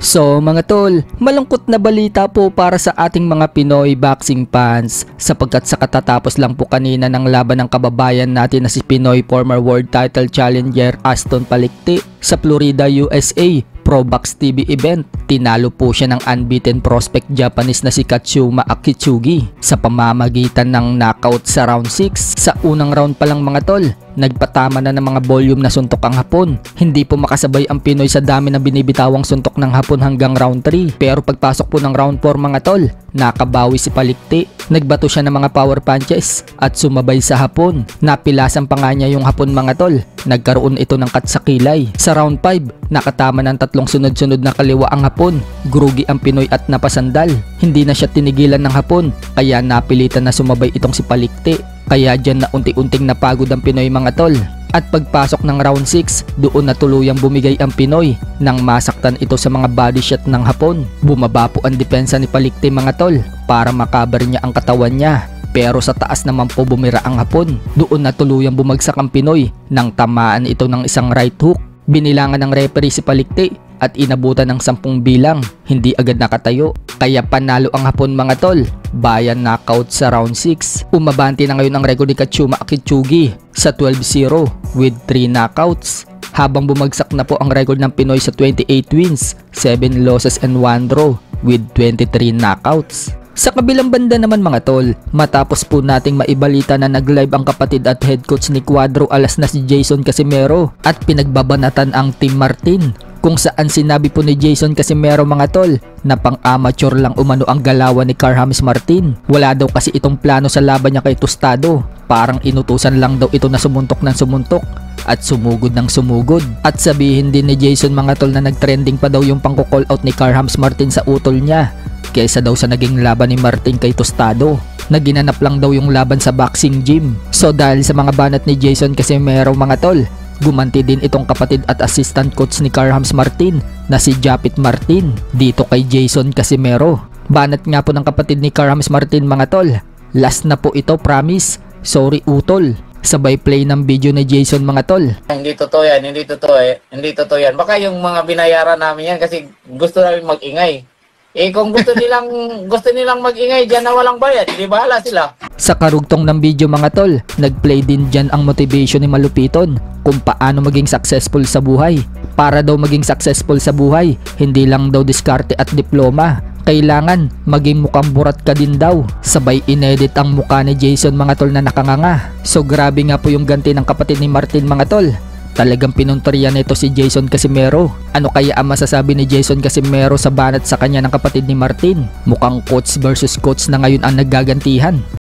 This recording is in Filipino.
So mga tol, malungkot na balita po para sa ating mga Pinoy boxing fans sapagkat sa katatapos lang po kanina ng laban ng kababayan natin na si Pinoy former world title challenger Aston Palicti sa Florida, USA Pro Box TV event. Tinalo po siya ng unbeaten prospect Japanese na si Katsuma Akitsugi sa pamamagitan ng knockout sa round 6. Sa unang round pa lang mga tol, nagpatama na ng mga volume na suntok ang Hapon. Hindi po makasabay ang Pinoy sa dami na binibitawang suntok ng Hapon hanggang round 3. Pero pagpasok po ng round 4 mga tol, nakabawi si Palicti. Nagbato siya ng mga power punches at sumabay sa Hapon. Napilasan pa nga niya yung Hapon mga tol. Nagkaroon ito ng cut sa kilay. Sa round 5, nakatama ng tatlong sunod-sunod na kaliwa ang Hapon. Grugi ang Pinoy at napasandal. Hindi na siya tinigilan ng Hapon, kaya napilitan na sumabay itong si Palicti. Kaya dyan na unti-unting napagod ang Pinoy mga tol. At pagpasok ng round 6, doon na tuluyang bumigay ang Pinoy nang masaktan ito sa mga body shot ng Hapon. Bumaba po ang depensa ni Palicti mga tol para makabar niya ang katawan niya. Pero sa taas naman po bumira ang Hapon. Doon na tuluyang bumagsak ang Pinoy nang tamaan ito ng isang right hook. Binilangan ng referee si Palicti at inabutan ng 10 bilang. Hindi agad nakatayo. Kaya panalo ang Hapon mga tol. Bayan knockout sa round 6. Umabante na ngayon ang record ni Katsuma Akitsugi sa 12-0 with 3 knockouts. Habang bumagsak na po ang record ng Pinoy sa 28 wins, 7 losses and 1 draw with 23 knockouts. Sa kabilang banda naman mga tol, matapos po nating maibalita na nag-live ang kapatid at head coach ni Cuadro Alas na si Jason Casimero at pinagbabanatan ang Team Martin, kung saan sinabi po ni Jason Casimero mga tol na pang-amateur lang umano ang galawan ni Carl-James Martin. Wala daw kasi itong plano sa laban niya kay Tostado. Parang inutusan lang daw ito na sumuntok ng sumuntok at sumugod ng sumugod. At sabihin din ni Jason mga tol na nag-trending pa daw yung pangko-call out ni Carl-James Martin sa utol niya kaysa daw sa naging laban ni Martin kay Tostado na ginanap lang daw yung laban sa boxing gym. So dahil sa mga banat ni Jason Casimero mga tol, gumanti din itong kapatid at assistant coach ni Carl-James Martin na si Japit Martin dito kay Jason Casimero. Banat nga po ng kapatid ni Carl-James Martin mga tol, last na po ito, promise, sorry utol. Sabay play ng video ni Jason mga tol. Hindi totoo yan, hindi totoo yan. Baka yung mga binayaran namin yan kasi gusto namin mag-ingay. Kung gusto nilang mag-ingay diyan na walang bayad, di bahala sila. Sa karugtong ng video mga tol, nag-play din dyan ang motivation ni Malupiton kung paano maging successful sa buhay. Para daw maging successful sa buhay, hindi lang daw diskarte at diploma. Kailangan maging mukhang burat ka din daw. Sabay inedit ang mukha ni Jason mga tol na nakanganga. So grabe nga po yung ganti ng kapatid ni Martin mga tol. Talagang pinuntorian nito si Jason Casimero. Ano kaya ang masasabi ni Jason Casimero sa banat sa kanya ng kapatid ni Martin? Mukhang coach versus coach na ngayon ang naggagantihan.